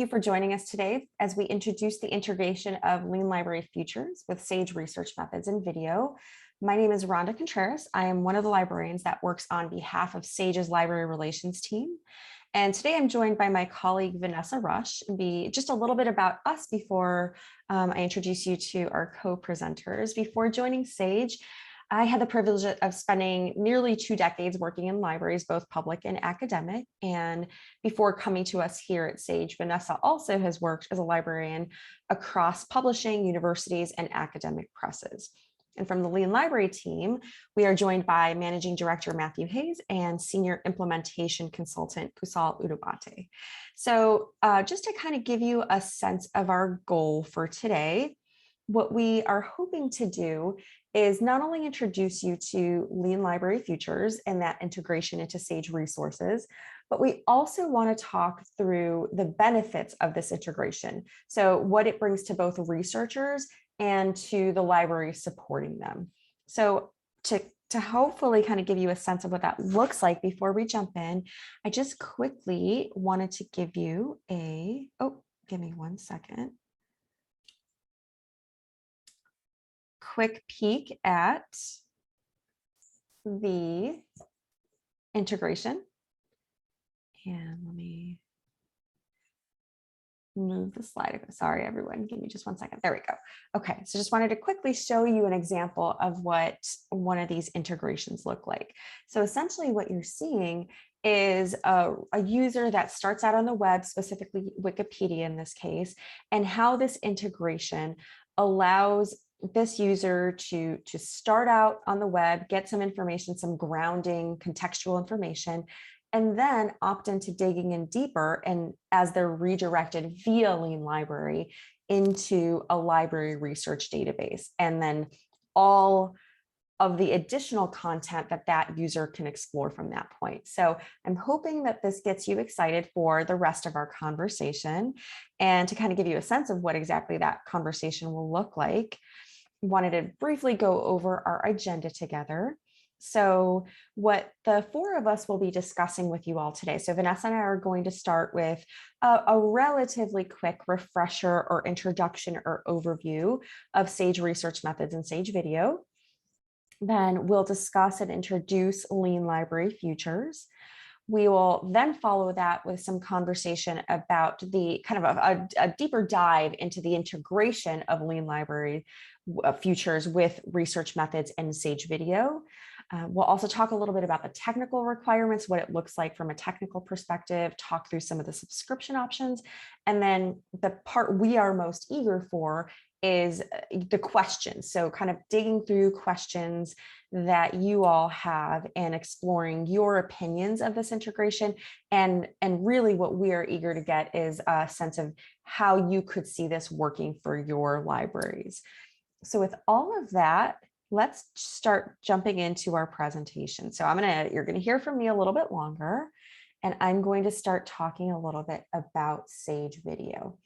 you for joining us today as we introduce the integration of Lean Library features with Sage research methods in video. My name is Rhonda Contreras. I am one of the librarians that works on behalf of Sage's library relations team. And today I'm joined by my colleague, Vanessa Rush, and be just a little bit about us before I introduce you to our co-presenters. Before joining Sage, I had the privilege of spending nearly 2 decades working in libraries, both public and academic. And before coming to us here at Sage, Vanessa also has worked as a librarian across publishing, universities, and academic presses. And from the Lean Library team, we are joined by Managing Director Matthew Hayes and Senior Implementation Consultant Kusal Udubate. So just to kind of give you a sense of our goal for today, what we are hoping to do is not only introduce you to Lean Library features and that integration into Sage resources, but we also want to talk through the benefits of this integration. So what it brings to both researchers and to the library supporting them. So to hopefully kind of give you a sense of what that looks like before we jump in, I just quickly wanted to give you give me 1 second. Quick peek at the integration. And let me move the slide. Sorry, everyone. Give me just 1 second. There we go. Okay, so just wanted to quickly show you an example of what one of these integrations look like. So essentially what you're seeing is a user that starts out on the web, specifically Wikipedia in this case, and how this integration allows this user to start out on the web, get some information, some grounding, contextual information, and then opt into digging in deeper, and as they're redirected via Lean Library into a library research database, and then all of the additional content that user can explore from that point. So I'm hoping that this gets you excited for the rest of our conversation, and to kind of give you a sense of what exactly that conversation will look like, wanted to briefly go over our agenda together. So what the 4 of us will be discussing with you all today. So Vanessa and I are going to start with a relatively quick refresher or introduction or overview of Sage research methods and Sage video. Then we'll discuss and introduce Lean Library features. We will then follow that with some conversation about the kind of a deeper dive into the integration of Lean Library features with research methods and Sage video. We'll also talk a little bit about the technical requirements, what it looks like from a technical perspective, talk through some of the subscription options. And then the part we are most eager for is the questions. So kind of digging through questions that you all have and exploring your opinions of this integration. And really what we are eager to get is a sense of how you could see this working for your libraries. So with all of that, let's start jumping into our presentation. So you're gonna hear from me a little bit longer, and I'm going to start talking a little bit about Sage video.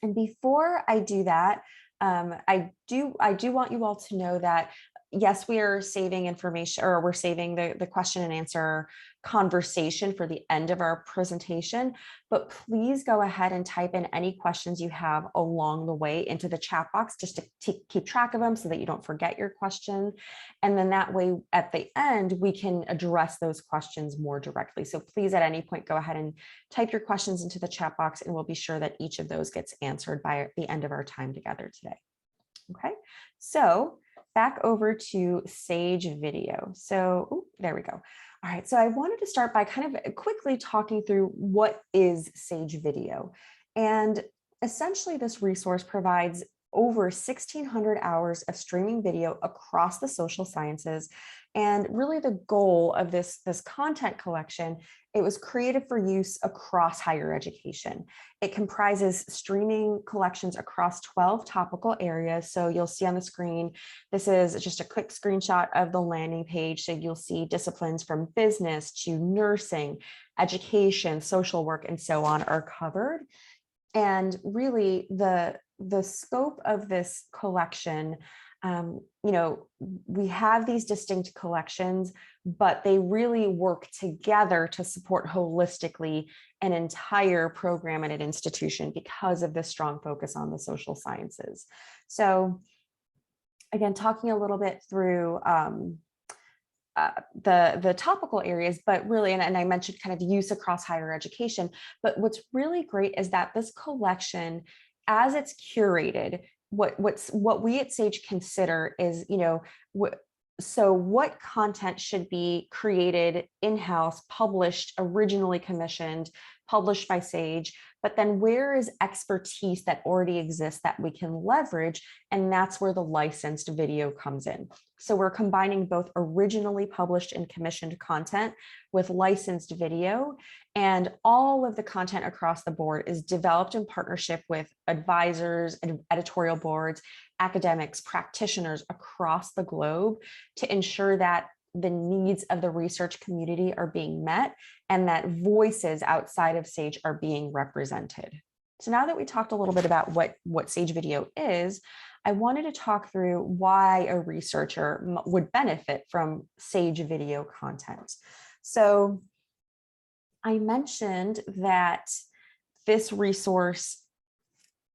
And before I do that, I do want you all to know that, yes, we are saving information, or we're saving the question and answer conversation for the end of our presentation, but please go ahead and type in any questions you have along the way into the chat box, just to keep track of them so that you don't forget your question. And then that way at the end, we can address those questions more directly. So please at any point, go ahead and type your questions into the chat box, and we'll be sure that each of those gets answered by the end of our time together today. Okay, so back over to Sage video. So there we go. All right, so I wanted to start by kind of quickly talking through what is Sage video. And essentially this resource provides over 1,600 hours of streaming video across the social sciences. And really the goal of this content collection, it was created for use across higher education. It comprises streaming collections across 12 topical areas. So you'll see on the screen, this is just a quick screenshot of the landing page. So you'll see disciplines from business to nursing, education, social work, and so on are covered. And really the scope of this collection we have these distinct collections, but they really work together to support holistically an entire program at an institution because of the strong focus on the social sciences. So again, talking a little bit through the topical areas, but really, and I mentioned kind of use across higher education, but what's really great is that this collection, as it's curated, what we at Sage consider is, what content should be created in-house, published, originally commissioned, published by Sage, but then where is expertise that already exists that we can leverage? And that's where the licensed video comes in. So we're combining both originally published and commissioned content with licensed video, and all of the content across the board is developed in partnership with advisors and editorial boards, academics, practitioners across the globe to ensure that the needs of the research community are being met and that voices outside of Sage are being represented. So now that we talked a little bit about what Sage Video is, I wanted to talk through why a researcher would benefit from Sage Video content. So I mentioned that this resource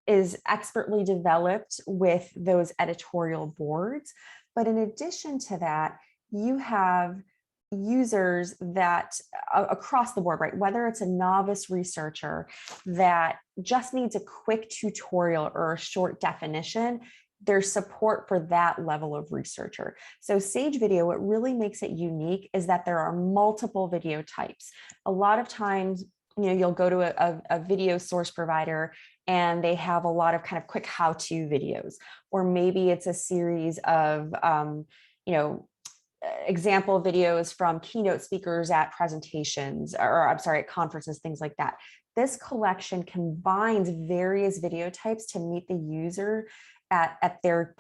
is expertly developed with those editorial boards, but in addition to that, you have users that across the board, right? Whether it's a novice researcher that just needs a quick tutorial or a short definition, there's support for that level of researcher. So Sage Video, what really makes it unique is that there are multiple video types. A lot of times, you'll go to a video source provider and they have a lot of kind of quick how-to videos, or maybe it's a series of, example videos from keynote speakers at presentations, or I'm sorry, at conferences, things like that. This collection combines various video types to meet the user at their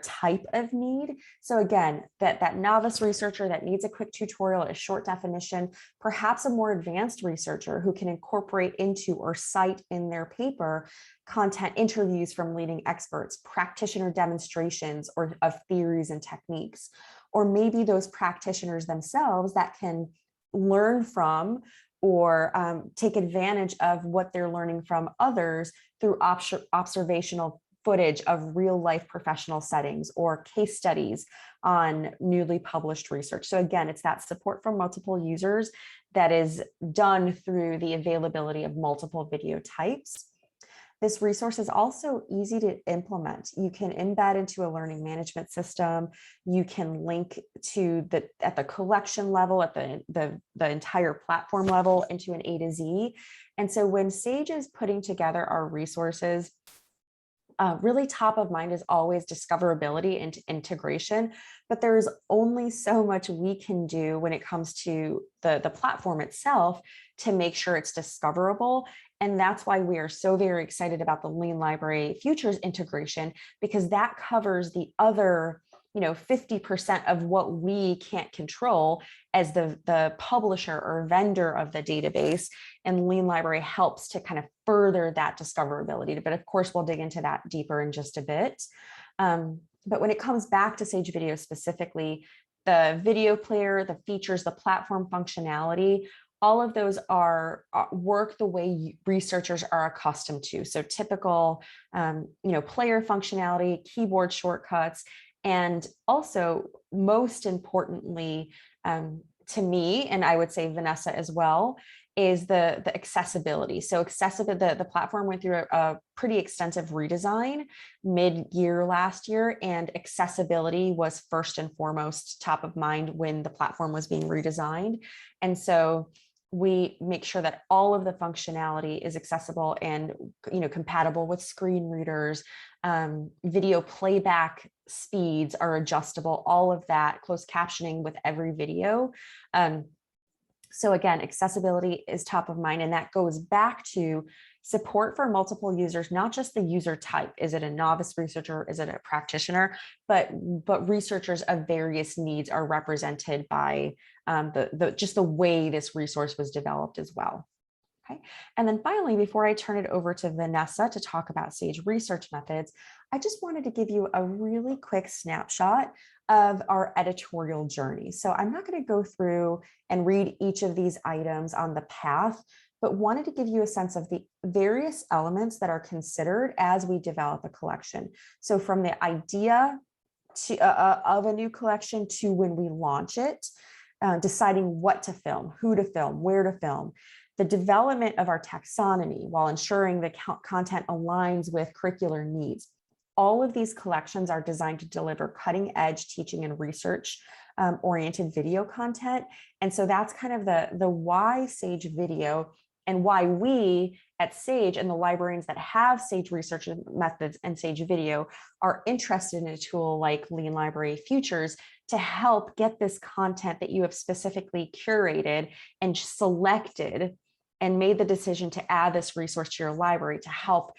type of need. So again, that novice researcher that needs a quick tutorial, a short definition, perhaps a more advanced researcher who can incorporate into or cite in their paper content interviews from leading experts, practitioner demonstrations or of theories and techniques, or maybe those practitioners themselves that can learn from or take advantage of what they're learning from others through observational footage of real life professional settings or case studies on newly published research. So again, it's that support from multiple users that is done through the availability of multiple video types. This resource is also easy to implement. You can embed into a learning management system. You can link to at the collection level, at the entire platform level, into an A to Z. And so when Sage is putting together our resources, really top of mind is always discoverability and integration, but there's only so much we can do when it comes to the platform itself to make sure it's discoverable. And that's why we are so very excited about the Lean Library Futures integration, because that covers the other 50% of what we can't control as the publisher or vendor of the database. And Lean Library helps to kind of further that discoverability. But of course, we'll dig into that deeper in just a bit. But when it comes back to Sage Video specifically, the video player, the features, the platform functionality, all of those work the way researchers are accustomed to. So typical, player functionality, keyboard shortcuts, and also, most importantly, to me, and I would say Vanessa as well, is the accessibility. So the platform went through a pretty extensive redesign mid-year last year, and accessibility was first and foremost top of mind when the platform was being redesigned. And so we make sure that all of the functionality is accessible and compatible with screen readers. Video playback speeds are adjustable, all of that, closed captioning with every video. So again, accessibility is top of mind, and that goes back to support for multiple users, not just the user type. Is it a novice researcher? Is it a practitioner? But researchers of various needs are represented by just the way this resource was developed as well. Okay. And then finally, before I turn it over to Vanessa to talk about SAGE research methods, I just wanted to give you a really quick snapshot of our editorial journey. So I'm not going to go through and read each of these items on the path, but wanted to give you a sense of the various elements that are considered as we develop a collection. So from the idea of a new collection to when we launch it, deciding what to film, who to film, where to film, the development of our taxonomy while ensuring the content aligns with curricular needs. All of these collections are designed to deliver cutting edge teaching and research oriented video content. And so that's kind of the why SAGE video and why we at SAGE and the librarians that have SAGE research methods and SAGE video are interested in a tool like Lean Library Futures to help get this content that you have specifically curated and selected and made the decision to add this resource to your library to help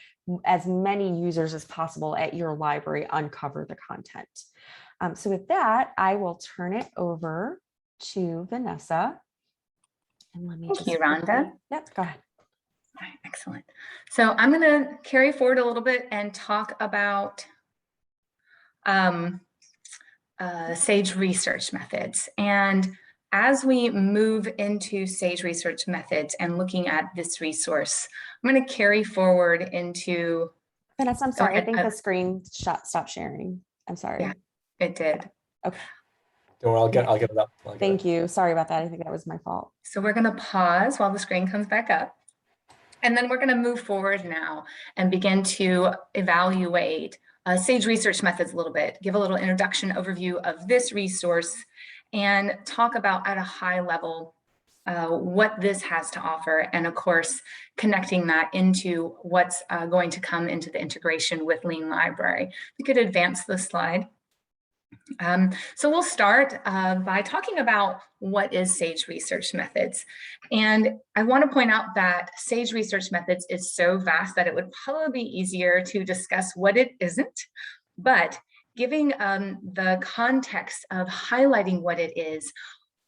as many users as possible at your library uncover the content. So with that, I will turn it over to Vanessa. And let me Thank you, Rhonda. Yep, go ahead. All right, excellent. So I'm going to carry forward a little bit and talk about SAGE research methods. And as we move into SAGE research methods and looking at this resource, I'm going to carry forward into... Vanessa, I'm sorry, I think the screen stopped sharing. I'm sorry. Yeah, it did. Okay. Don't worry, I'll get it up. Thank you. Sorry about that. I think that was my fault. So we're going to pause while the screen comes back up. And then we're going to move forward now and begin to evaluate SAGE research methods a little bit, give a little introduction overview of this resource, and talk about at a high level what this has to offer, and of course, connecting that into what's going to come into the integration with Lean Library. We could advance the slide. So we'll start by talking about what is SAGE research methods. And I want to point out that SAGE research methods is so vast that it would probably be easier to discuss what it isn't, but giving the context of highlighting what it is,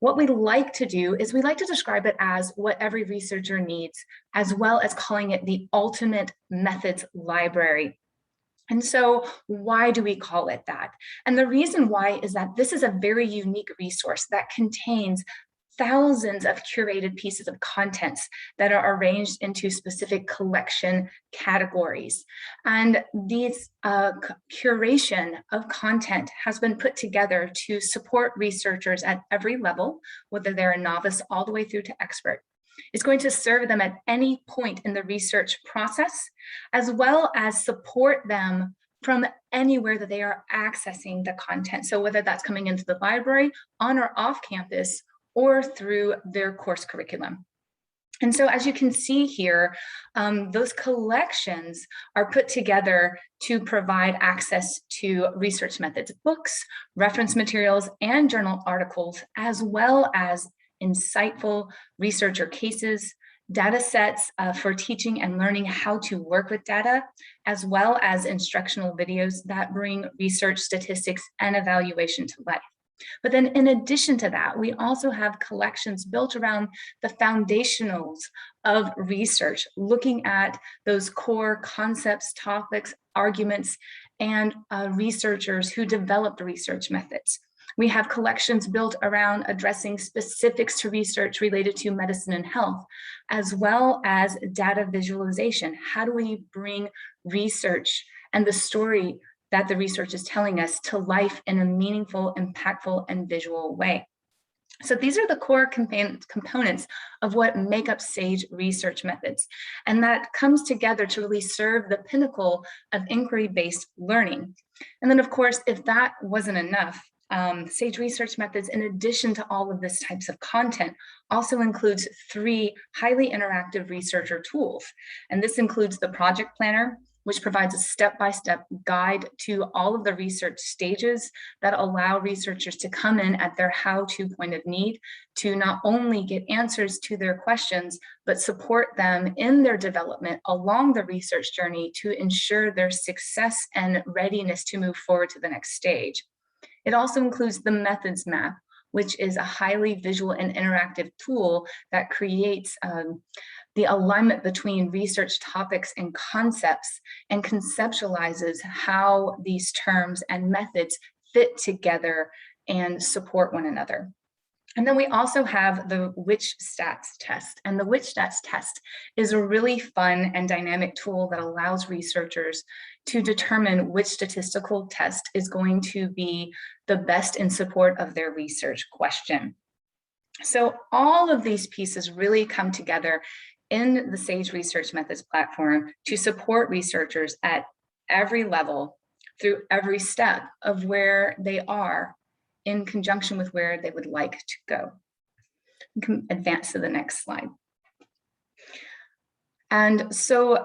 what we like to do is we like to describe it as what every researcher needs, as well as calling it the ultimate methods library. And so why do we call it that? And the reason why is that this is a very unique resource that contains thousands of curated pieces of contents that are arranged into specific collection categories. And these curation of content has been put together to support researchers at every level, whether they're a novice all the way through to expert. It's going to serve them at any point in the research process, as well as support them from anywhere that they are accessing the content. So whether that's coming into the library, on or off campus, or through their course curriculum. And so as you can see here, those collections are put together to provide access to research methods, books, reference materials, and journal articles, as well as insightful researcher cases, data sets for teaching and learning how to work with data, as well as instructional videos that bring research statistics and evaluation to life. But then in addition to that, we also have collections built around the foundationals of research, looking at those core concepts, topics, arguments, and researchers who developed research methods. We have collections built around addressing specifics to research related to medicine and health, as well as data visualization. How do we bring research and the story that the research is telling us to life in a meaningful, impactful, and visual way? So these are the core components of what make up SAGE research methods. And that comes together to really serve the pinnacle of inquiry-based learning. And then, of course, if that wasn't enough, SAGE research methods, in addition to all of this types of content, also includes 3 highly interactive researcher tools. And this includes the project planner, which provides a step-by-step guide to all of the research stages that allow researchers to come in at their how-to point of need to not only get answers to their questions, but support them in their development along the research journey to ensure their success and readiness to move forward to the next stage. It also includes the methods map, which is a highly visual and interactive tool that creates the alignment between research topics and concepts, and conceptualizes how these terms and methods fit together and support one another. And then we also have the Which Stats test. And the Which Stats test is a really fun and dynamic tool that allows researchers to determine which statistical test is going to be the best in support of their research question. So all of these pieces really come together in the Sage Research Methods platform to support researchers at every level through every step of where they are in conjunction with where they would like to go. You can advance to the next slide. And so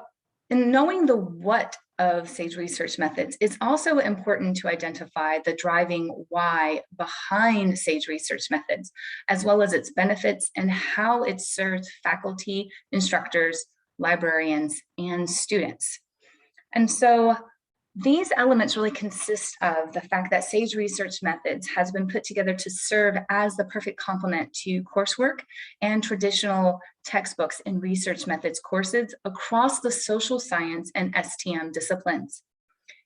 in knowing the what of Sage Research Methods, it's also important to identify the driving why behind Sage Research Methods, as well as its benefits and how it serves faculty, instructors, librarians, and students. And so these elements really consist of the fact that Sage Research Methods has been put together to serve as the perfect complement to coursework and traditional textbooks in research methods courses across the social science and STM disciplines.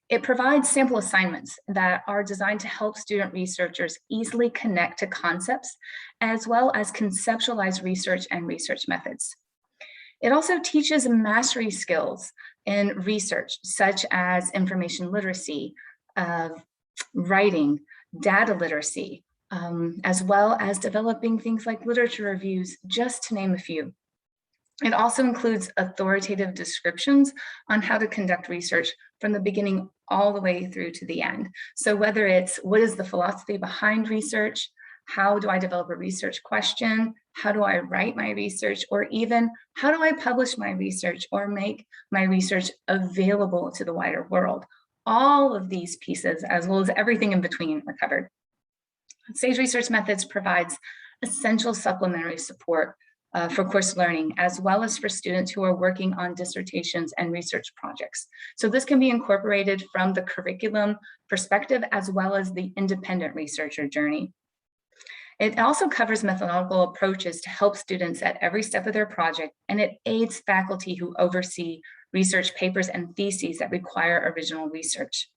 It provides sample assignments that are designed to help student researchers easily connect to concepts, as well as conceptualize research and research methods. It also teaches mastery skills in research, such as information literacy, writing, data literacy, as well as developing things like literature reviews, just to name a few. It also includes authoritative descriptions on how to conduct research from the beginning all the way through to the end. So whether it's what is the philosophy behind research, how do I develop a research question, how do I write my research, or even how do I publish my research or make my research available to the wider world. All of these pieces, as well as everything in between, are covered. Sage Research Methods provides essential supplementary support for course learning, as well as for students who are working on dissertations and research projects. So this can be incorporated from the curriculum perspective, as well as the independent researcher journey. It also covers methodological approaches to help students at every step of their project, and it aids faculty who oversee research papers and theses that require original research.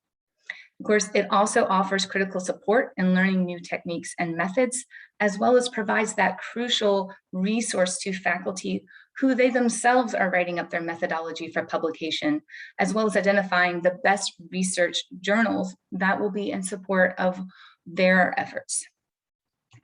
Of course, it also offers critical support in learning new techniques and methods, as well as provides that crucial resource to faculty who they themselves are writing up their methodology for publication, as well as identifying the best research journals that will be in support of their efforts.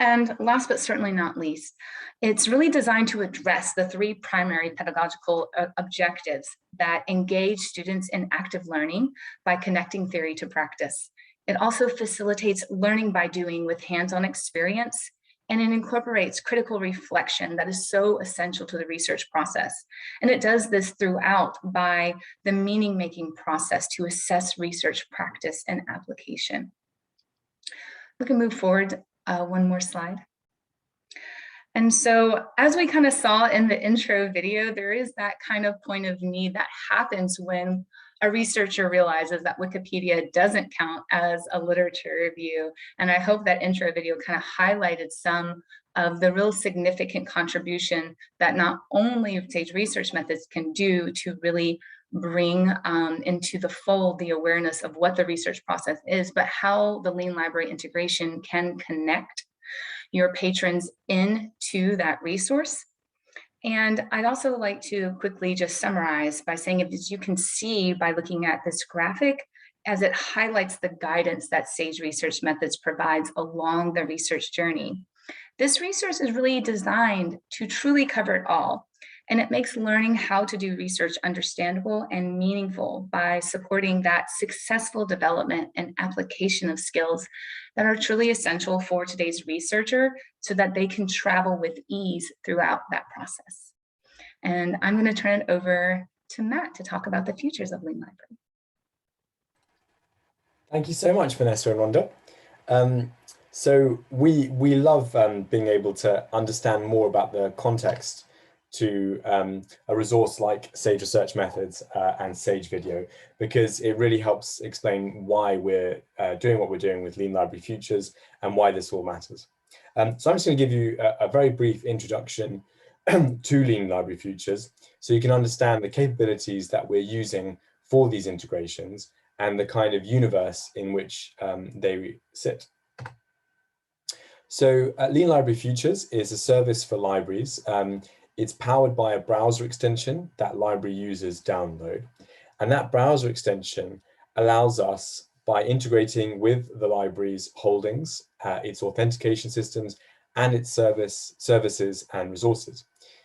And last but certainly not least, it's really designed to address the three primary pedagogical objectives that engage students in active learning by connecting theory to practice. It also facilitates learning by doing with hands-on experience, and it incorporates critical reflection that is so essential to the research process. And it does this throughout by the meaning-making process to assess research practice and application. We can move forward. One more slide. And so as we kind of saw in the intro video, there is that kind of point of need that happens when a researcher realizes that Wikipedia doesn't count as a literature review. And I hope that intro video kind of highlighted some of the real significant contribution that not only Sage Research Methods can do to really bring into the fold the awareness of what the research process is, but how the Lean Library integration can connect your patrons into that resource. And I'd also like to quickly just summarize by saying, as you can see by looking at this graphic, as it highlights the guidance that Sage Research Methods provides along the research journey. This resource is really designed to truly cover it all. And it makes learning how to do research understandable and meaningful by supporting that successful development and application of skills that are truly essential for today's researcher so that they can travel with ease throughout that process. And I'm going to turn it over to Matt to talk about the futures of Lean Library. Thank you so much, Vanessa and Rhonda. So we love being able to understand more about the context to a resource like Sage Research Methods and Sage Video, because it really helps explain why we're doing what we're doing with Lean Library Futures and why this all matters. So I'm just going to give you a very brief introduction to Lean Library Futures, so you can understand the capabilities that we're using for these integrations and the kind of universe in which they sit. So Lean Library Futures is a service for libraries. It's powered by a browser extension that library users download. And that browser extension allows us, by integrating with the library's holdings, its authentication systems, and its services and resources.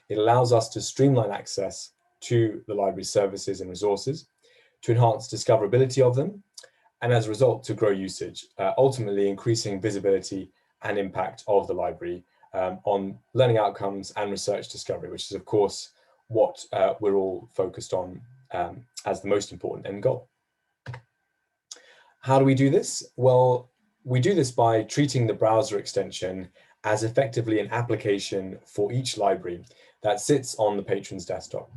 It allows us to streamline access to the library's services and resources, to enhance discoverability of them, and as a result, to grow usage, ultimately increasing visibility and impact of the library on learning outcomes and research discovery, which is, of course, what we're all focused on as the most important end goal. How do we do this? Well, we do this by treating the browser extension as effectively an application for each library that sits on the patron's desktop.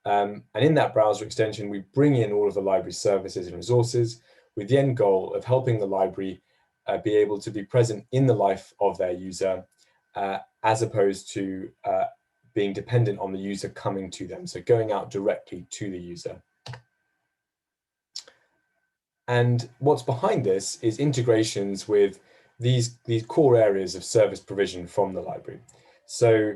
And in that browser extension, we bring in all of the library services and resources with the end goal of helping the library be able to be present in the life of their user, as opposed to being dependent on the user coming to them, so going out directly to the user. And what's behind this is integrations with these core areas of service provision from the library. So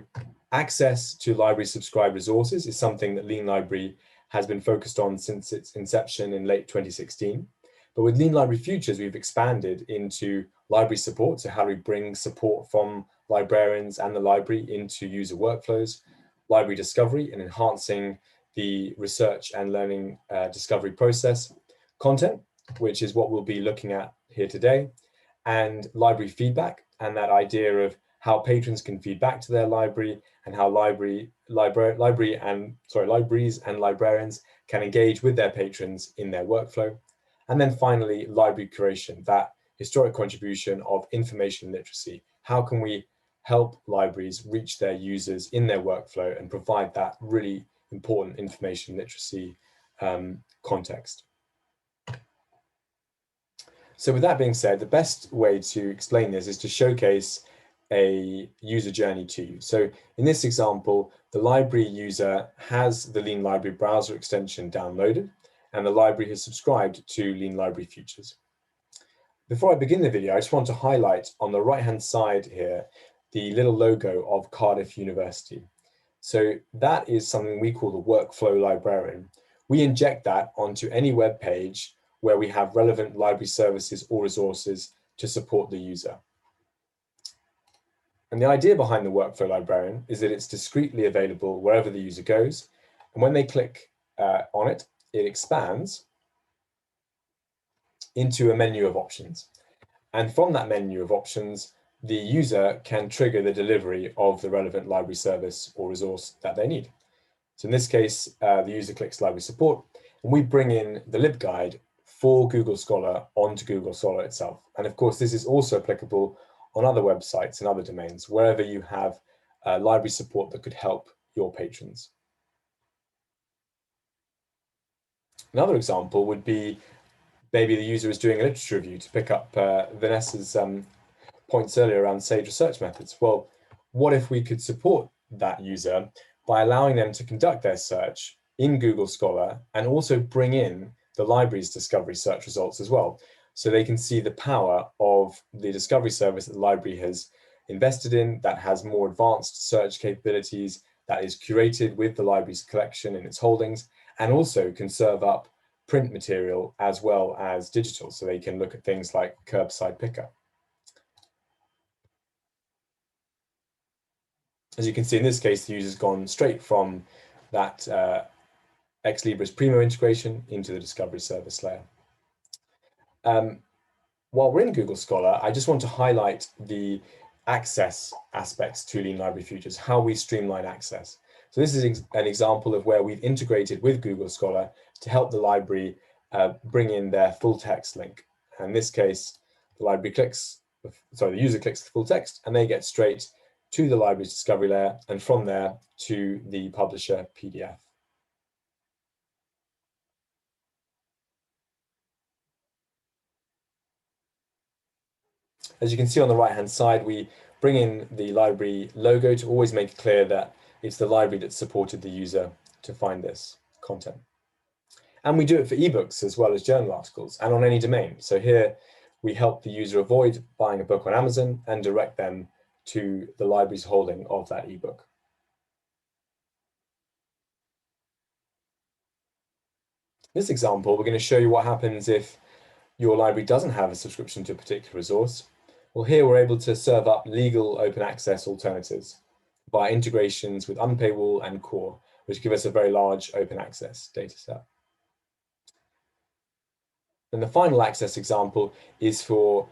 access to library subscribed resources is something that Lean Library has been focused on since its inception in late 2016. But with Lean Library Futures, we've expanded into library support. So how do we bring support from librarians and the library into user workflows, library discovery and enhancing the research and learning discovery process, content, which is what we'll be looking at here today, and library feedback, and that idea of how patrons can feed back to their library and how libraries and librarians can engage with their patrons in their workflow. And then finally, library curation, that historic contribution of information literacy. How can we help libraries reach their users in their workflow and provide that really important information literacy context? So with that being said, the best way to explain this is to showcase a user journey to you. So in this example, the library user has the Lean Library browser extension downloaded, and the library has subscribed to Lean Library Futures. Before I begin the video, I just want to highlight on the right-hand side here, the little logo of Cardiff University. So that is something we call the workflow librarian. We inject that onto any web page where we have relevant library services or resources to support the user. And the idea behind the workflow librarian is that it's discreetly available wherever the user goes. And when they click on it, it expands into a menu of options. And from that menu of options, the user can trigger the delivery of the relevant library service or resource that they need. So in this case, the user clicks library support, and we bring in the LibGuide for Google Scholar onto Google Scholar itself. And of course, this is also applicable on other websites and other domains, wherever you have library support that could help your patrons. Another example would be maybe the user is doing a literature review, to pick up Vanessa's points earlier around sage research methods. Well, what if we could support that user by allowing them to conduct their search in Google Scholar and also bring in the library's discovery search results as well, so they can see the power of the discovery service that the library has invested in, that has more advanced search capabilities, that is curated with the library's collection and its holdings, and also can serve up print material as well as digital, so they can look at things like curbside pickup. As you can see in this case, the user's gone straight from that Ex Libris Primo integration into the discovery service layer. While we're in Google Scholar, I just want to highlight the access aspects to Lean Library Futures, how we streamline access. So this is an example of where we've integrated with Google Scholar to help the library bring in their full text link. And in this case, the user clicks the full text and they get straight to the library's discovery layer, and from there to the publisher PDF. As you can see on the right-hand side, we bring in the library logo to always make it clear that it's the library that supported the user to find this content. And we do it for ebooks as well as journal articles and on any domain. So here we help the user avoid buying a book on Amazon and direct them to the library's holding of that ebook. This example, we're going to show you what happens if your library doesn't have a subscription to a particular resource. Well, here we're able to serve up legal open access alternatives by integrations with Unpaywall and Core, which give us a very large open access data set. And the final access example is for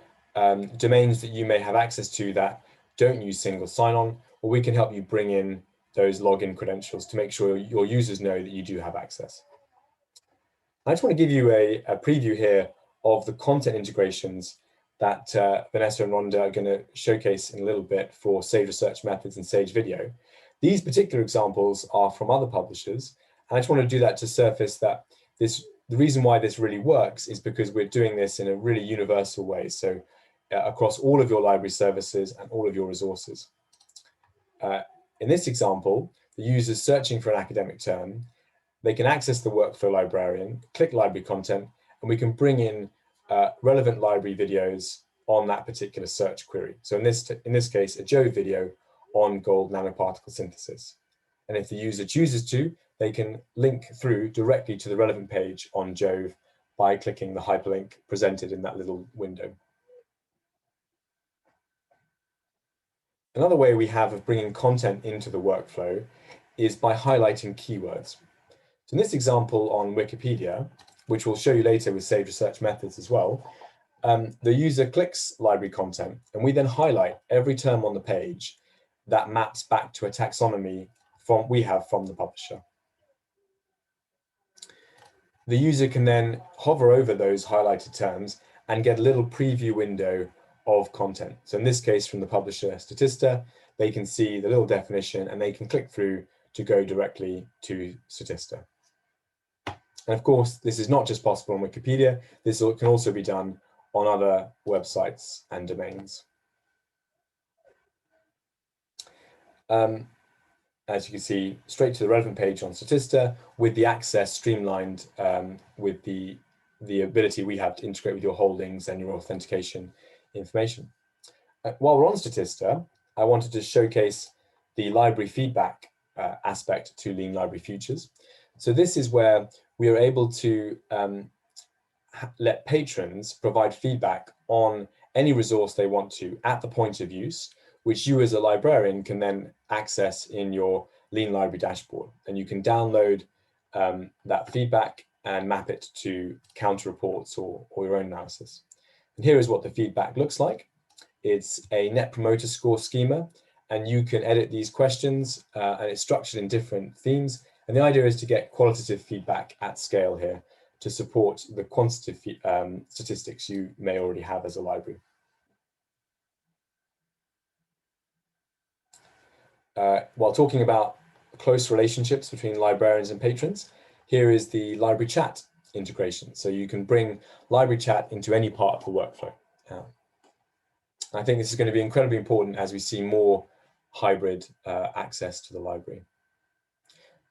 domains that you may have access to that don't use single sign-on, or we can help you bring in those login credentials to make sure your users know that you do have access. I just want to give you a preview here of the content integrations that Vanessa and Rhonda are going to showcase in a little bit for Sage Research Methods and Sage Video. These particular examples are from other publishers, and I just want to do that to surface that the reason why this really works is because we're doing this in a really universal way, so across all of your library services and all of your resources. In this example, the user's searching for an academic term. They can access the workflow librarian, click library content, and we can bring in relevant library videos on that particular search query. So in this case, a Jove video on gold nanoparticle synthesis. And if the user chooses to, they can link through directly to the relevant page on Jove by clicking the hyperlink presented in that little window. Another way we have of bringing content into the workflow is by highlighting keywords. So in this example on Wikipedia, which we'll show you later with Sage Research Methods as well, the user clicks library content, and we then highlight every term on the page that maps back to a taxonomy we have from the publisher. The user can then hover over those highlighted terms and get a little preview window of content. So in this case, from the publisher Statista, they can see the little definition and they can click through to go directly to Statista. And of course, this is not just possible on Wikipedia, this can also be done on other websites and domains. As you can see, straight to the relevant page on Statista with the access streamlined with the ability we have to integrate with your holdings and your authentication information. While we're on Statista, I wanted to showcase the library feedback aspect to Lean Library Futures. So this is where we are able to let patrons provide feedback on any resource they want to at the point of use, which you as a librarian can then access in your Lean Library dashboard. And you can download that feedback and map it to counter reports or your own analysis. And here is what the feedback looks like. It's a Net Promoter Score schema, and you can edit these questions and it's structured in different themes. And the idea is to get qualitative feedback at scale here to support the quantitative statistics you may already have as a library. While talking about close relationships between librarians and patrons, here is the library chat integration. So you can bring library chat into any part of the workflow. I think this is going to be incredibly important as we see more hybrid access to the library.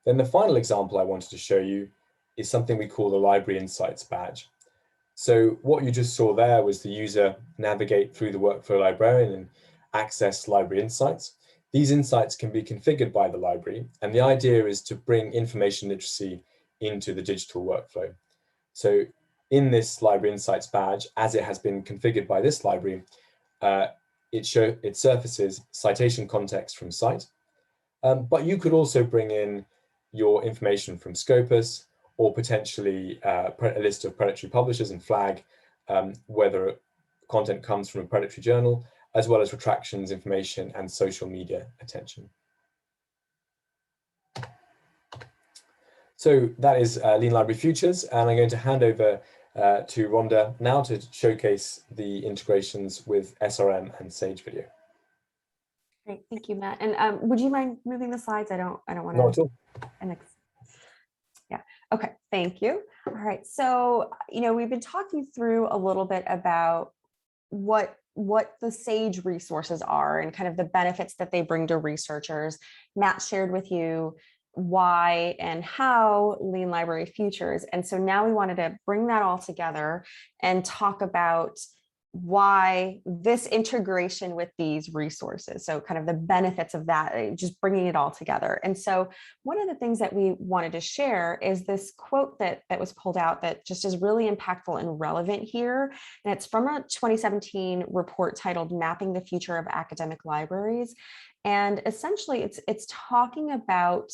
Then the final example I wanted to show you is something we call the Library Insights badge. So what you just saw there was the user navigate through the workflow librarian and access library insights. These insights can be configured by the library, and the idea is to bring information literacy into the digital workflow. So in this Library Insights badge, as it has been configured by this library, it surfaces citation context from Cite, but you could also bring in your information from Scopus or potentially a list of predatory publishers and flag whether content comes from a predatory journal, as well as retractions information and social media attention. So that is Lean Library Futures, and I'm going to hand over to Rhonda now to showcase the integrations with SRM and Sage Video. Great, thank you, Matt. And would you mind moving the slides? I don't want to. Not at all. Yeah. Okay. Thank you. All right. So we've been talking through a little bit about what what the SAGE resources are and kind of the benefits that they bring to researchers. Matt shared with you why and how Lean Library Futures. And so now we wanted to bring that all together and talk about why this integration with these resources. So kind of the benefits of that, just bringing it all together. And so one of the things that we wanted to share is this quote that was pulled out that just is really impactful and relevant here. And it's from a 2017 report titled Mapping the Future of Academic Libraries. And essentially it's talking about,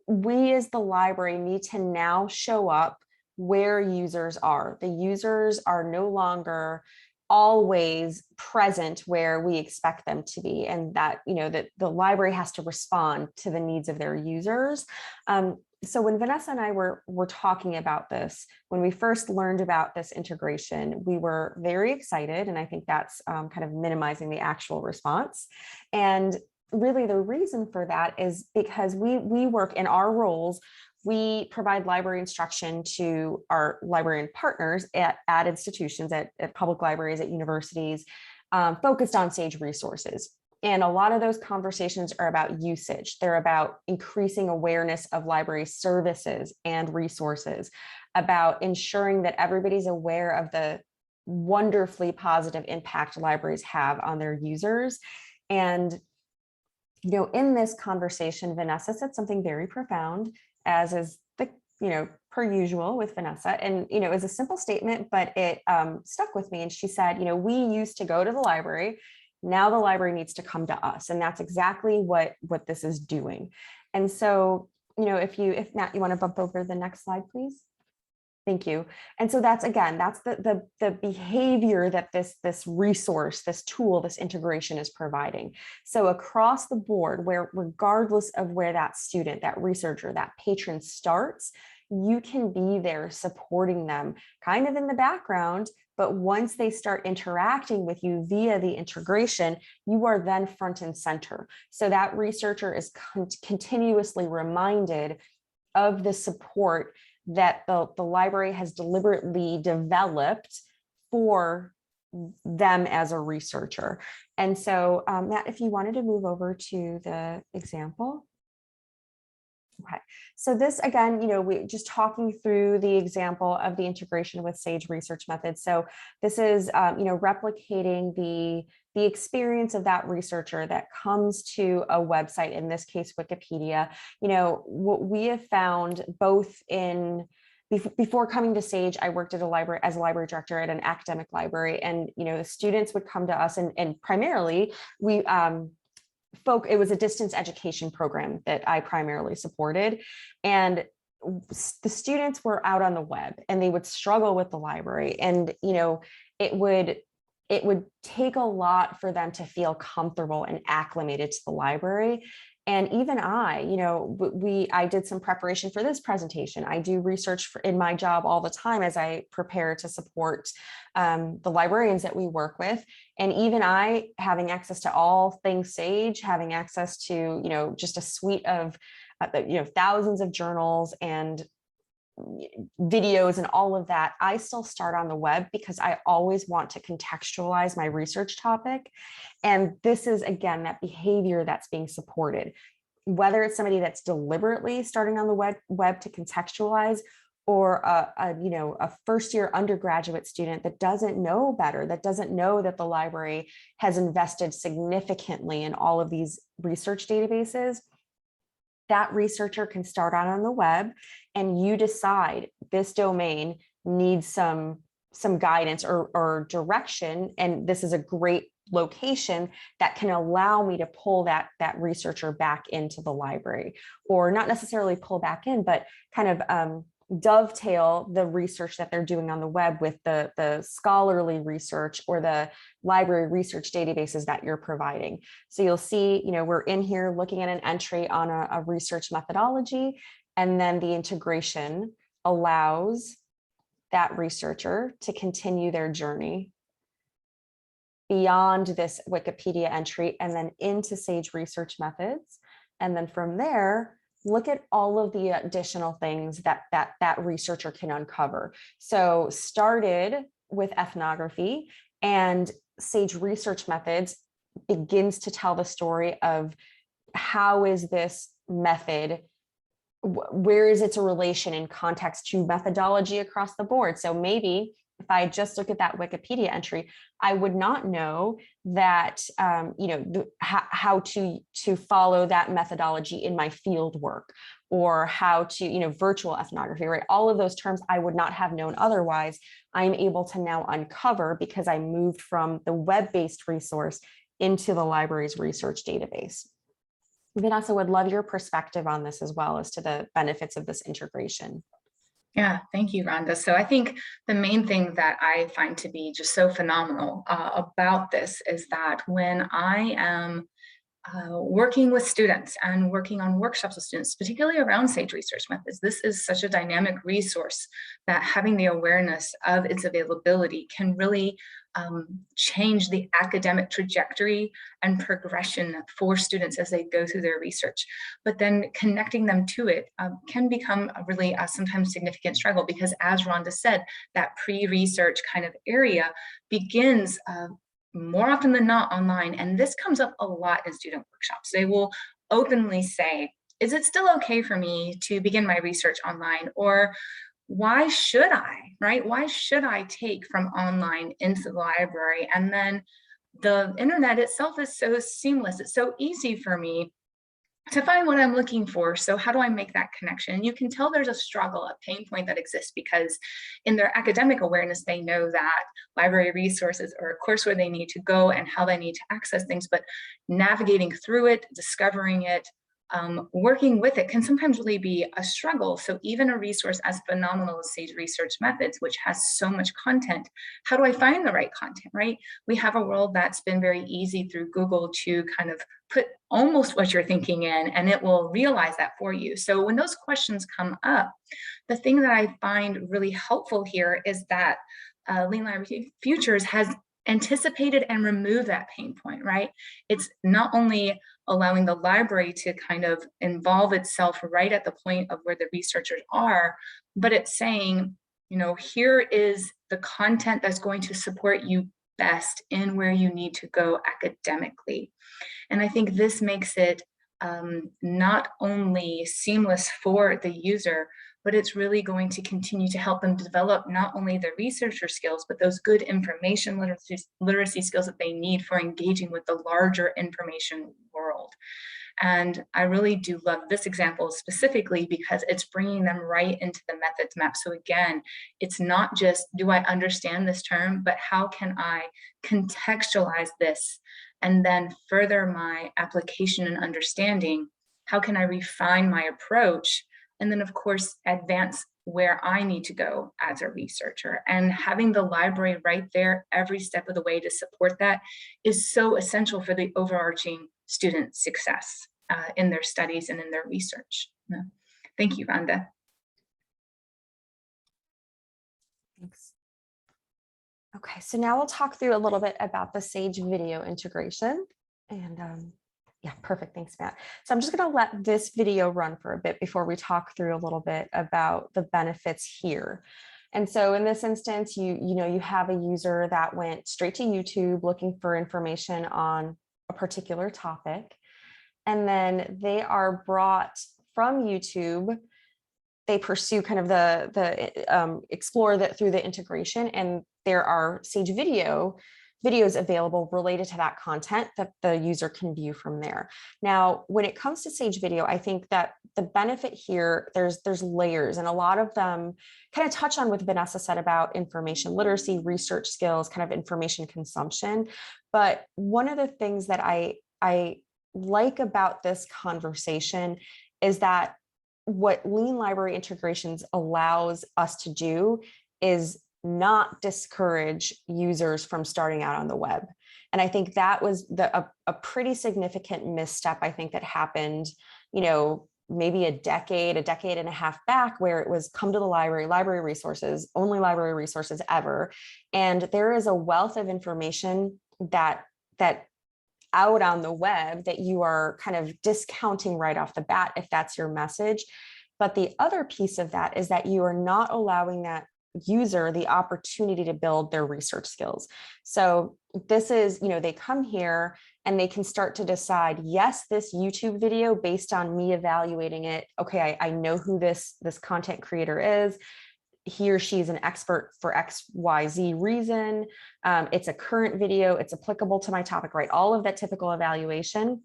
we as the library need to now show up where users are. The users are no longer always present where we expect them to be, and that that the library has to respond to the needs of their users. So when Vanessa and I were talking about this, when we first learned about this integration, we were very excited, and I think that's kind of minimizing the actual response. And really the reason for that is because we work in our roles. We provide library instruction to our librarian partners at institutions, at public libraries, at universities, focused on SAGE resources. And a lot of those conversations are about usage. They're about increasing awareness of library services and resources, about ensuring that everybody's aware of the wonderfully positive impact libraries have on their users. And in this conversation, Vanessa said something very profound, as is the, per usual with Vanessa. And, it was a simple statement, but it stuck with me. And she said, we used to go to the library. Now the library needs to come to us. And that's exactly what this is doing. And so, if Matt, you want to bump over the next slide, please. Thank you. And so that's the behavior that this resource, this tool, this integration is providing. So across the board, where regardless of where that student, that researcher, that patron starts, you can be there supporting them kind of in the background. But once they start interacting with you via the integration, you are then front and center. So that researcher is continuously reminded of the support that the library has deliberately developed for them as a researcher. And so, Matt, if you wanted to move over to the example. Okay, so this again, we just talking through the example of the integration with SAGE research methods. So this is, replicating the experience of that researcher that comes to a website, in this case, Wikipedia. What we have found both before coming to SAGE, I worked at a library as a library director at an academic library, and the students would come to us, and primarily we it was a distance education program that I primarily supported, and the students were out on the web and they would struggle with the library, and it would take a lot for them to feel comfortable and acclimated to the library. And even I did some preparation for this presentation. I do research in my job all the time as I prepare to support the librarians that we work with. And even I, having access to all things SAGE, having access to, just a suite of, thousands of journals and videos and all of that, I still start on the web because I always want to contextualize my research topic. And this is, again, that behavior that's being supported, whether it's somebody that's deliberately starting on the web to contextualize, or a first-year undergraduate student that doesn't know better, that doesn't know that the library has invested significantly in all of these research databases. That researcher can start out on the web, and you decide this domain needs some guidance or direction, and this is a great location that can allow me to pull that researcher back into the library, or not necessarily pull back in, but kind of dovetail the research that they're doing on the web with the scholarly research or the library research databases that you're providing. So you'll see, we're in here looking at an entry on a research methodology, and then the integration allows that researcher to continue their journey beyond this Wikipedia entry and then into SAGE research methods. And then from there, look at all of the additional things that researcher can uncover. So started with ethnography, And Sage Research Methods begins to tell the story of how is this method, where is its relation in context to methodology across the board. So maybe if I just look at that Wikipedia entry, I would not know that, how to follow that methodology in my field work, or how to, virtual ethnography, right? All of those terms I would not have known otherwise. I'm able to now uncover because I moved from the web-based resource into the library's research database. Vanessa, would love your perspective on this as well as to the benefits of this integration. Yeah, thank you, Rhonda. So I think the main thing that I find to be just so phenomenal about this is that when I am working with students and working on workshops with students, particularly around Sage Research Methods, this is such a dynamic resource that having the awareness of its availability can really change the academic trajectory and progression for students as they go through their research. But then connecting them to it can become a really sometimes significant struggle, because as Rhonda said, that pre-research kind of area begins more often than not online. And this comes up a lot in student workshops. They will openly say, is it still okay for me to begin my research online? Or why should I, right? Why should I take from online into the library? And then the internet itself is so seamless. It's so easy for me to find what I'm looking for. So how do I make that connection? And you can tell there's a struggle, a pain point that exists, because in their academic awareness, they know that library resources are a course where they need to go and how they need to access things, but navigating through it, discovering it, working with it can sometimes really be a struggle. So even a resource as phenomenal as Sage Research Methods, which has so much content, how do I find the right content, right? We have a world that's been very easy through Google to kind of put almost what you're thinking in, and it will realize that for you. So when those questions come up, the thing that I find really helpful here is that Lean Library Futures has anticipated and removed that pain point, right? It's not only allowing the library to kind of involve itself right at the point of where the researchers are, but it's saying, here is the content that's going to support you best in where you need to go academically. And I think this makes it not only seamless for the user, but it's really going to continue to help them develop not only their researcher skills, but those good information literacy skills that they need for engaging with the larger information world. And I really do love this example specifically because it's bringing them right into the methods map. So again, it's not just, do I understand this term, but how can I contextualize this and then further my application and understanding? How can I refine my approach? And then, of course, advance where I need to go as a researcher. And having the library right there every step of the way to support that is so essential for the overarching student success in their studies and in their research. Thank you, Rhonda. Thanks. Okay, so now we'll talk through a little bit about the Sage video integration. And yeah, perfect. Thanks, Matt. So I'm just going to let this video run for a bit before we talk through a little bit about the benefits here. And so in this instance, you have a user that went straight to YouTube looking for information on a particular topic. And then they are brought from YouTube. They pursue kind of explore that through the integration, and there are Sage videos available related to that content that the user can view from there. Now, when it comes to Sage Video, I think that the benefit here, there's layers, and a lot of them kind of touch on what Vanessa said about information literacy, research skills, kind of information consumption. But one of the things that I like about this conversation is that what Lean Library Integrations allows us to do is not discourage users from starting out on the web. And I think that was a pretty significant misstep, I think, that happened, maybe a decade and a half back, where it was come to the library resources, only library resources ever. And there is a wealth of information that out on the web that you are kind of discounting right off the bat if that's your message. But the other piece of that is that you are not allowing that user the opportunity to build their research skills. So this is, they come here and they can start to decide, yes, this YouTube video, based on me evaluating it, okay, I know who this content creator is. He or she is an expert for XYZ reason. It's a current video, it's applicable to my topic, right? All of that typical evaluation.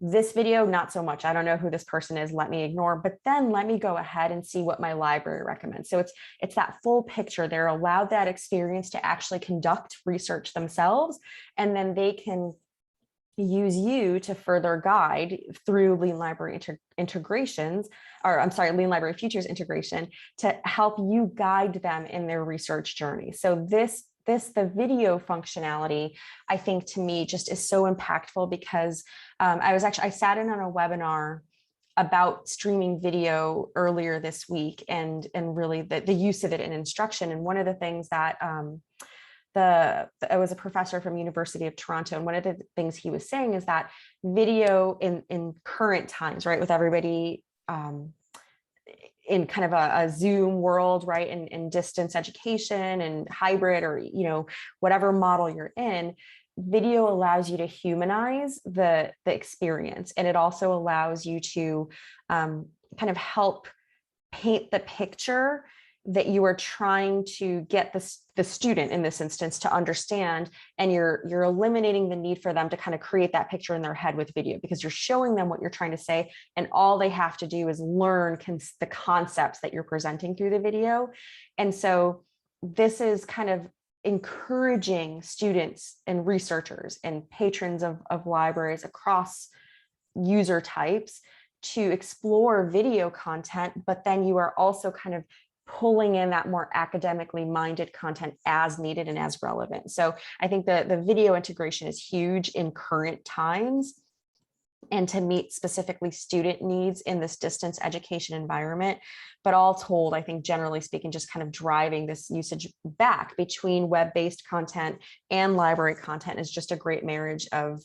This video, not so much. I don't know who this person is, let me ignore, but then let me go ahead and see what my library recommends. So it's that full picture. They're allowed that experience to actually conduct research themselves, and then they can use you to further guide through Lean Library integrations, or I'm sorry, Lean Library Futures integration, to help you guide them in their research journey. So the video functionality, I think, to me just is so impactful, because I sat in on a webinar about streaming video earlier this week, and really the use of it in instruction. And one of the things that I was a professor from University of Toronto, and one of the things he was saying is that video in current times, right, with everybody in kind of a Zoom world, right, in distance education and hybrid, or whatever model you're in, video allows you to humanize the experience, and it also allows you to kind of help paint the picture that you are trying to get the student, in this instance, to understand, and you're eliminating the need for them to kind of create that picture in their head with video, because you're showing them what you're trying to say, and all they have to do is learn the concepts that you're presenting through the video. And so this is kind of encouraging students and researchers and patrons of libraries across user types to explore video content, but then you are also kind of pulling in that more academically minded content as needed and as relevant. So I think the video integration is huge in current times, and to meet specifically student needs in this distance education environment. But all told, I think generally speaking, just kind of driving this usage back between web-based content and library content is just a great marriage of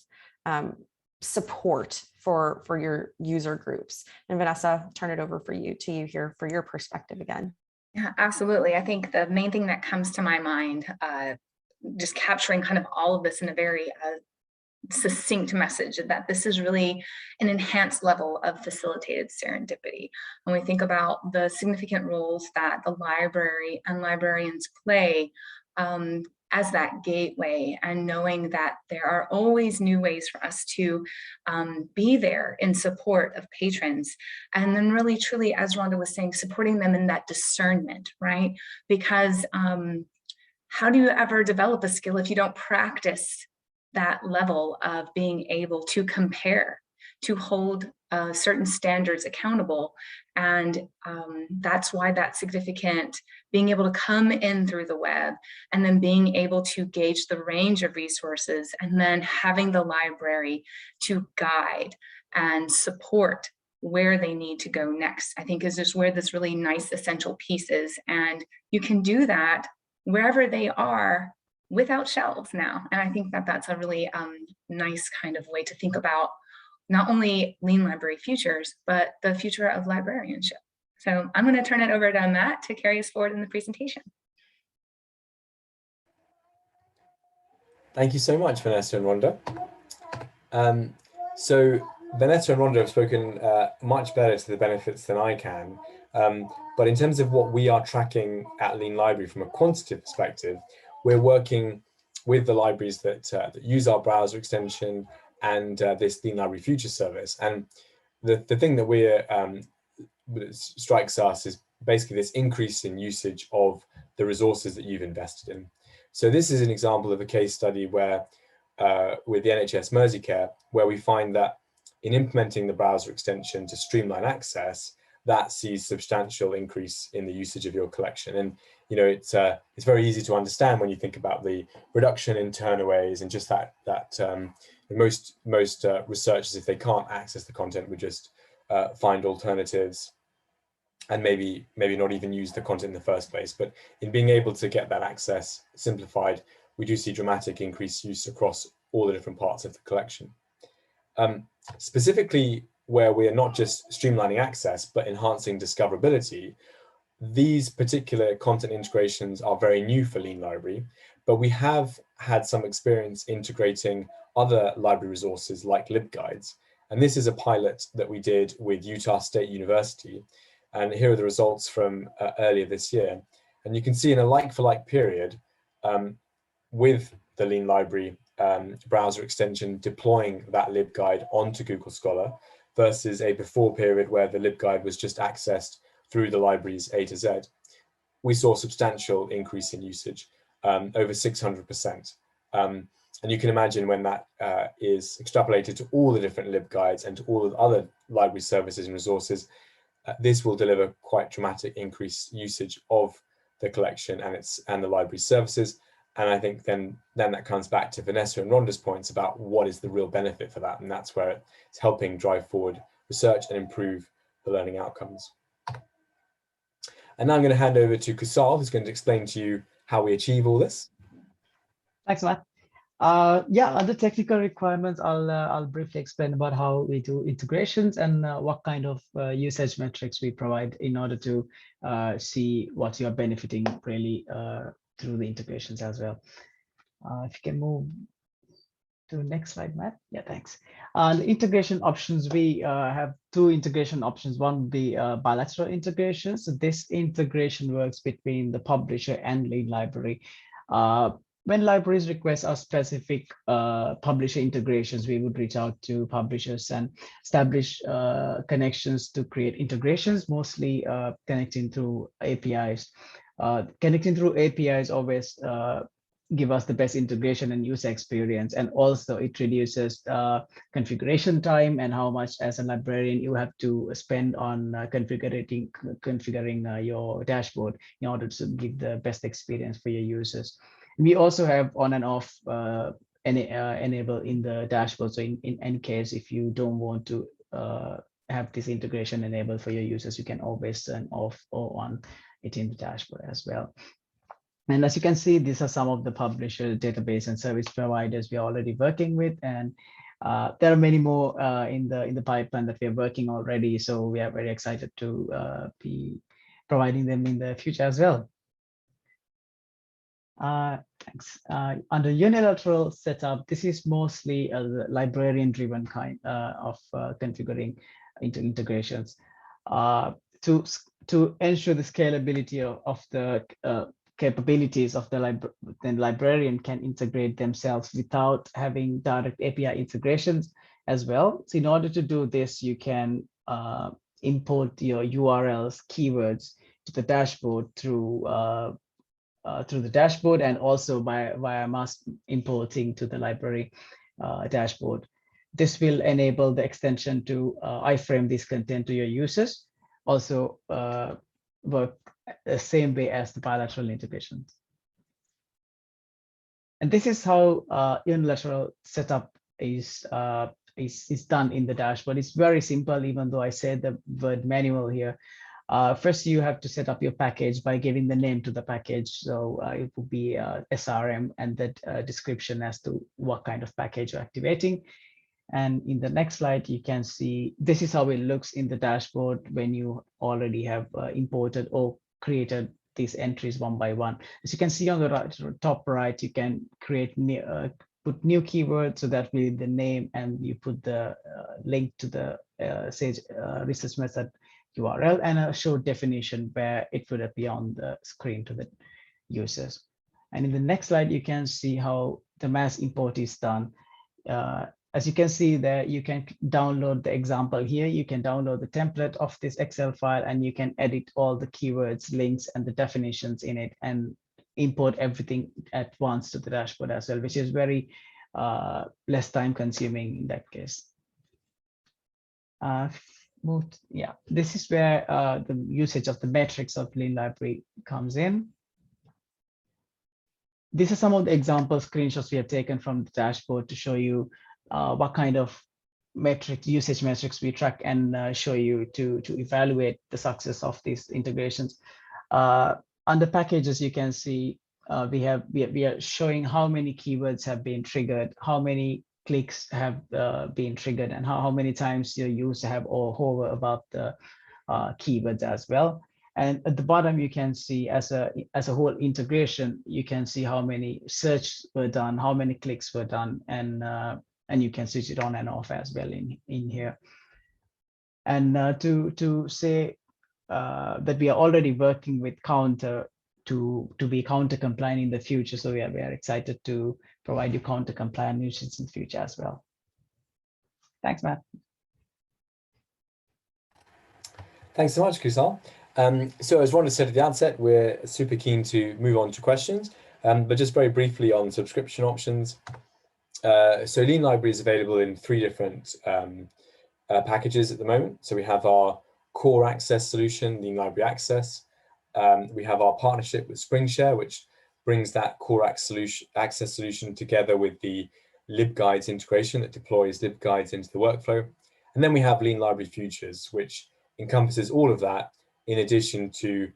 support for your user groups. And Vanessa, turn it over to you here for your perspective again. Yeah, absolutely. I think the main thing that comes to my mind, just capturing kind of all of this in a very succinct message, that this is really an enhanced level of facilitated serendipity. When we think about the significant roles that the library and librarians play as that gateway, and knowing that there are always new ways for us to be there in support of patrons. And then really, truly, as Rhonda was saying, supporting them in that discernment, right? Because how do you ever develop a skill if you don't practice that level of being able to compare, to hold certain standards accountable? And that's why that significant being able to come in through the web, and then being able to gauge the range of resources, and then having the library to guide and support where they need to go next, I think is just where this really nice essential piece is. And you can do that wherever they are without shelves now. And I think that that's a really nice kind of way to think about not only Lean Library Futures, but the future of librarianship. So I'm going to turn it over to Matt to carry us forward in the presentation. Thank you so much, Vanessa and Rhonda. So Vanessa and Rhonda have spoken much better to the benefits than I can. But in terms of what we are tracking at Lean Library from a quantitative perspective, we're working with the libraries that use our browser extension and this Lean Library Future service. And the thing that strikes us is basically this increase in usage of the resources that you've invested in. So this is an example of a case study where with the NHS Merseycare, where we find that in implementing the browser extension to streamline access, that sees substantial increase in the usage of your collection. And it's very easy to understand when you think about the reduction in turnaways, and just that most researchers, if they can't access the content, would just find alternatives and maybe not even use the content in the first place. But in being able to get that access simplified, we do see dramatic increased use across all the different parts of the collection. Specifically, where we are not just streamlining access, but enhancing discoverability, these particular content integrations are very new for Lean Library, but we have had some experience integrating other library resources like LibGuides. And this is a pilot that we did with Utah State University. And here are the results from earlier this year. And you can see in a like-for-like period with the Lean Library browser extension deploying that LibGuide onto Google Scholar versus a before period where the LibGuide was just accessed through the library's A to Z, we saw a substantial increase in usage, over 600%. And you can imagine when that is extrapolated to all the different LibGuides and to all of the other library services and resources, this will deliver quite dramatic increased usage of the collection and the library services. And I think then that comes back to Vanessa and Rhonda's points about what is the real benefit for that. And that's where it's helping drive forward research and improve the learning outcomes. And now I'm going to hand over to Kusal, who's going to explain to you how we achieve all this. Thanks, Matt. Yeah, other technical requirements, I'll briefly explain about how we do integrations and what kind of usage metrics we provide in order to see what you are benefiting really through the integrations as well. If you can move to the next slide, Matt. Yeah, thanks. The integration options, we have two integration options. One would be bilateral integration. So this integration works between the publisher and Lean Library. When libraries request our specific publisher integrations, we would reach out to publishers and establish connections to create integrations, mostly connecting through APIs. Connecting through APIs always give us the best integration and user experience, and also it reduces configuration time and how much as a librarian you have to spend on configuring your dashboard in order to give the best experience for your users. We also have on and off enable in the dashboard. So in any case, if you don't want to have this integration enabled for your users, you can always turn off or on it in the dashboard as well. And as you can see, these are some of the publisher database and service providers we are already working with, and there are many more in the pipeline that we are working already. So we are very excited to be providing them in the future as well. Thanks. Under unilateral setup, this is mostly a librarian-driven kind of configuring into integrations to ensure the scalability of the capabilities of the librarian can integrate themselves without having direct API integrations as well. So in order to do this, you can import your URLs, keywords to the dashboard through the dashboard, and also via mass importing to the library dashboard. This will enable the extension to iframe this content to your users. Also work the same way as the bilateral integrations. And this is how unilateral setup is done in the dashboard. It's very simple, even though I said the word manual here. First, you have to set up your package by giving the name to the package. So it will be SRM and the description as to what kind of package you're activating. And in the next slide, you can see this is how it looks in the dashboard when you already have imported or created these entries one by one. As you can see on the top right, you can create put new keywords, so that will be the name, and you put the link to the Sage research method URL and a short definition where it would appear on the screen to the users. And in the next slide, you can see how the mass import is done. As you can see there, you can download the example here. You can download the template of this Excel file, and you can edit all the keywords, links, and the definitions in it, and import everything at once to the dashboard as well, which is very less time consuming in that case. Yeah, this is where the usage of the metrics of Lean Library comes in. These are some of the example screenshots we have taken from the dashboard to show you what kind of usage metrics we track, and show you to evaluate the success of these integrations. Under packages, you can see we are showing how many keywords have been triggered, how many clicks have been triggered, and how many times your user have or hover about the keywords as well. And at the bottom, you can see as a whole integration, you can see how many searches were done, how many clicks were done, and you can switch it on and off as well in here. And to say that we are already working with Counter to be Counter compliant in the future. So we are excited to provide you Counter compliant initiatives in the future as well. Thanks, Matt. Thanks so much, Kusal. So as Rhonda said at the outset, we're super keen to move on to questions, but just very briefly on subscription options. So Lean Library is available in 3 different packages at the moment. So we have our core access solution, Lean Library Access. We have our partnership with SpringShare, which brings that core access solution together with the LibGuides integration that deploys LibGuides into the workflow. And then we have Lean Library Futures, which encompasses all of that, in addition to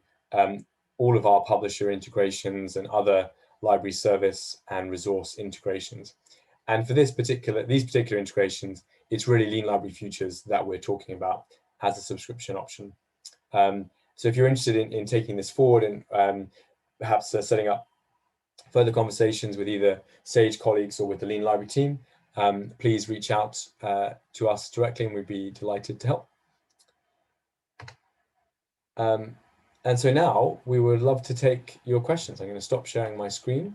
all of our publisher integrations and other library service and resource integrations. And for these particular integrations, it's really Lean Library Futures that we're talking about as a subscription option. So if you're interested in taking this forward and perhaps setting up further conversations with either Sage colleagues or with the Lean Library team, please reach out to us directly and we'd be delighted to help. And so now we would love to take your questions. I'm going to stop sharing my screen.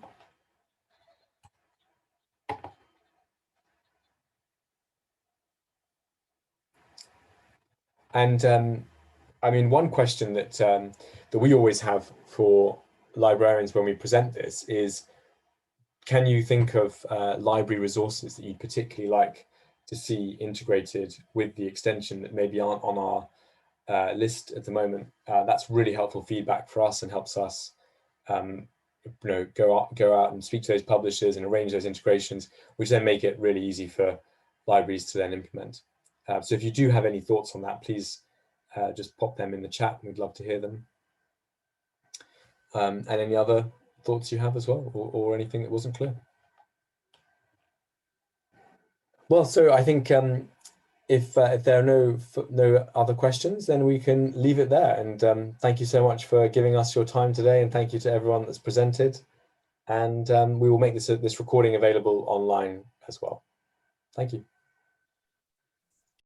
And I mean, one question that that we always have for librarians when we present this is, can you think of library resources that you'd particularly like to see integrated with the extension that maybe aren't on our list at the moment? That's really helpful feedback for us and helps us go out and speak to those publishers and arrange those integrations, which then make it really easy for libraries to then implement. So if you do have any thoughts on that, please just pop them in the chat. We'd love to hear them. And any other thoughts you have as well, or anything that wasn't clear? Well, so I think if there are no other questions, then we can leave it there. And thank you so much for giving us your time today, and thank you to everyone that's presented. And we will make this recording available online as well. Thank you.